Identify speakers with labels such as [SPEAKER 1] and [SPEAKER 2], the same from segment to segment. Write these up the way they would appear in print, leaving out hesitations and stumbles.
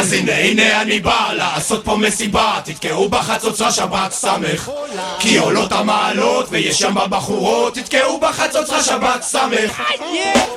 [SPEAKER 1] אז הנה אני בא לעשות פה מסיבה, תתקעו בחצוצרה שבת סמך, כי עולות המעלות ויש שם בבחורות, תתקעו בחצוצרה שבת סמך.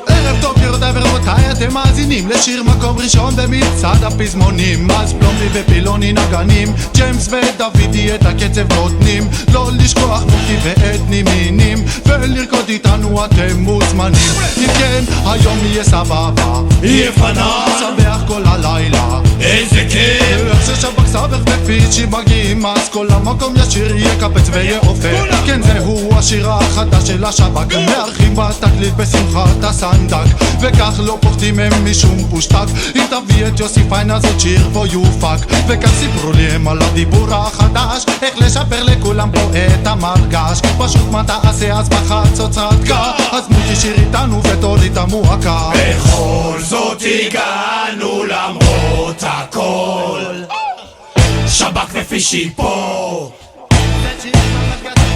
[SPEAKER 2] ערב טוב גבירותיי ורבותיי, אתם מאזינים לשיר מקום ראשון במצעד הפזמונים. אז פלומי ופילוני נגנים, ג'יימס ודוידי את הקצב נותנים, לא לשכוח מוטי ואתני מינים, ולרקוד איתנו אתם מוזמנים. אם כן, היום יהיה סבבה,
[SPEAKER 1] יהיה פנן,
[SPEAKER 2] שמח כל הלילה,
[SPEAKER 1] איזה כיף.
[SPEAKER 2] איך ששבק סבך ופיצ'י מגיעים, אז כל המקום ישיר יקפץ ויעופר. כן, זהו השיר החדש של השבק, מארחים בתקליט בשמחת הסנדק, וכך לא פוחדים הם משום פושטק. אם תביא את יוסי פיין אז עוד שיר פה יופק, וכך סיפרו לי הם על הדיבור החדש, איך לשפר לכולם פה את המרגש. פשוט מה תעשה אז בחצוצרת קה, אז מוטי שיר איתנו ותוריד המועקה.
[SPEAKER 1] בכל זאת הגענו למרות הכל, שבק ופישי פה.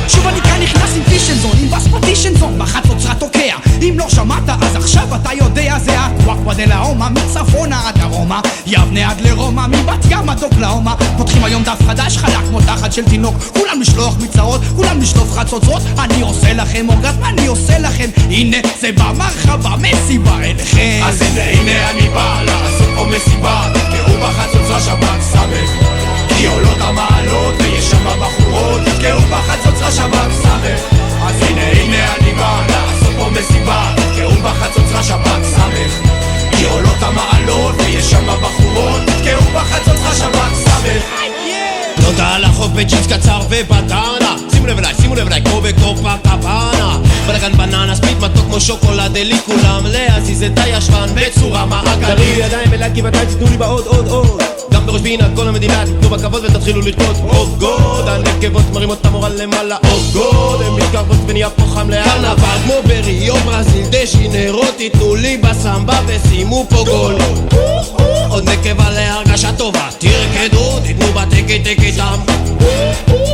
[SPEAKER 3] שוב אני כאן נכנס עם פישנזון, עם בספטישנזון, בחצוצרה תוקע. אם לא שמעת אז עכשיו אתה יודע, זה הקוואקווה דה לאומה, מצפונה עד דרומה, יבנה עד לרומא, מבת ים עד אוקלהומה. פותחים היום דף חדש חלק כמו תחת של תינוק, כולם לשלוח מצרות, כולם לשלוף חצוצרות. אני עושה לכם אורגזם, אני עושה לכם, הנה זה במרחבה מסיבה אליכם.
[SPEAKER 1] אז הנה אני בא לעשות פה מסיבה, תתקעו בחצוצרה שבת סמך, כי עולות המעלות ויש שם בחורות, תתקעו בחצוצרה שבת סמך. אז הנה אני בא לעשות פה מסיבה, תתקעו בחצוצרה שבת סמך, כי עולות המעלות ויש שם בחורות, תתקעו בחצוצרה שבת סמך.
[SPEAKER 4] נודה על החוף בג'ינס קצר ובטנה, שימו לב אליי כמו בקופה קבנה, בלגן בננה ספיד מתוק כמו שוקולד אלי, כולם להזיז את הישבן בצורה מעגלית. תרימו ידיים ולהגיב עדיין, תתנו לי בעוד עוד, גם בראש פינת כל המדינה, תתנו בכבוד ותתחילו לרקוד. אוף גוד, הנקבות מרימות את המורה למעלה, אוף גוד, הן מתקרבות ונהיה פה חם להנבה כמו בריו ברזיל דה ז'ניירו, תתנו לי בסמבה ושימו פה גול. עוד נקבה להרגשה טובה, תרקדו, תתנו בתקת איתם,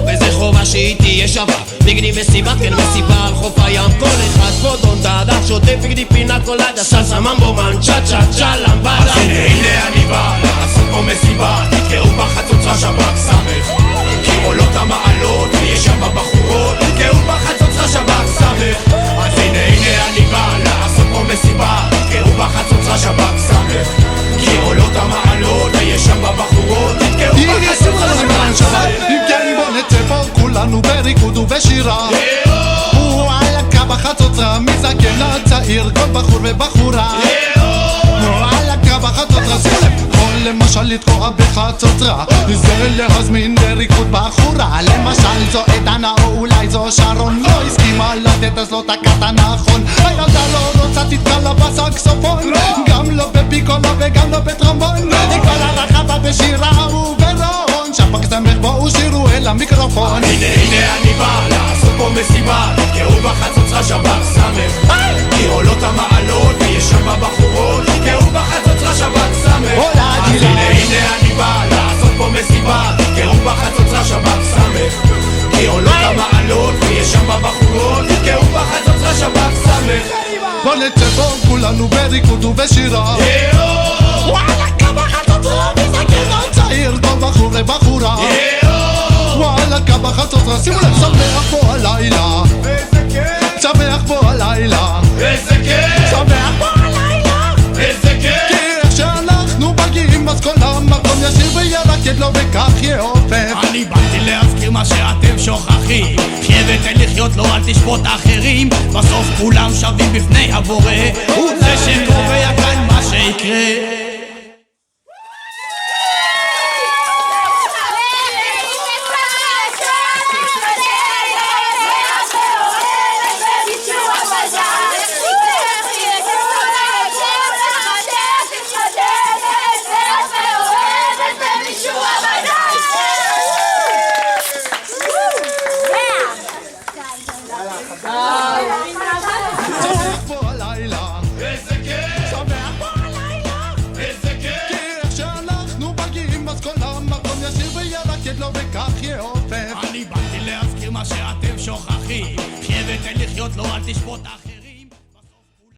[SPEAKER 4] וזה חובה שהיא תהיה שווה. בגדי מסיבה, כן מסיבה על חוף הים, כל אחד פה דון דאדה שוטף בגדי פינה קולדה, סלסה ממבו מן צ'ה צ'ה צ'ה למבדה.
[SPEAKER 1] אז הנה אני בא לעשות פה מסיבה, תתקעו בחצוצרה שבת סמך, כי עולות המעלות ויש שם בחורות, תתקעו בחצוצרה שבת סמך. אז הנה אני בא לעשות פה מסיבה, תתקעו בחצוצרה שבת סמך, כי עולות המעלות ויש שם בחורות, תתקעו בחצוצרה שבת סמך.
[SPEAKER 2] אם כן בוא נצא פה כולנו בריקוד ובשירה, וואלכה בחצוצרה מזקן עד צעיר, כל בחור ובחורה, וואלכה בחצוצרה. למשל לתקוע בחצוצרה, זה להזמין לריקוד בחורה, למשל זו עדנה או אולי זו שרון, לא הסכימה לתת אז לא תקעת נכון, הילדה לא רוצה תתקע לה בסקסופון, גם לא בפיקולה וגם לא בטרומבון, כל הרחבה בשירה וברון, שבק סמך בואו שירו אל המיקרופון.
[SPEAKER 1] הנה אני בא לעשות פה מסיבה, תתקעו בחצוצרה שבת סמך, כי עולות המעלות ויש שם בחורות, תתקעו בחצוצרה שבת סמך. אז הנה אני בא לעשות פה מסיבה, תתקעו בחצוצרה שבת סמך, כי עולות המעלות ויש שם בחורות, תתקעו בחצוצרה שבת סמך.
[SPEAKER 2] בוא נצא פה כולנו בריקוד ובשירה, וואלכה בחצוצרה מזקן עד צעיר, כל בחור ובחורה, וואלכה בחצוצרה. שימו לב, שמח פה הלילה, שמח פה הלילה,
[SPEAKER 1] איזה כיף,
[SPEAKER 2] שמח פה הלילה,
[SPEAKER 1] איזה כיף.
[SPEAKER 2] כי איך שאנחנו מגיעים אז כל המקום ישיר וירקד לו וכך יעופף.
[SPEAKER 3] אני באתי להזכיר מה שאתם שוכחים, חיה ותן לחיות, לא אל תשפוט אחרים, בסוף כולם שווים בפני הבורא, הוא זה שקובע כאן מה שיקרה. אני באתי להזכיר מה שאתם שוכחים, חיה ותן לחיות, לא אל תשפוט אחרים.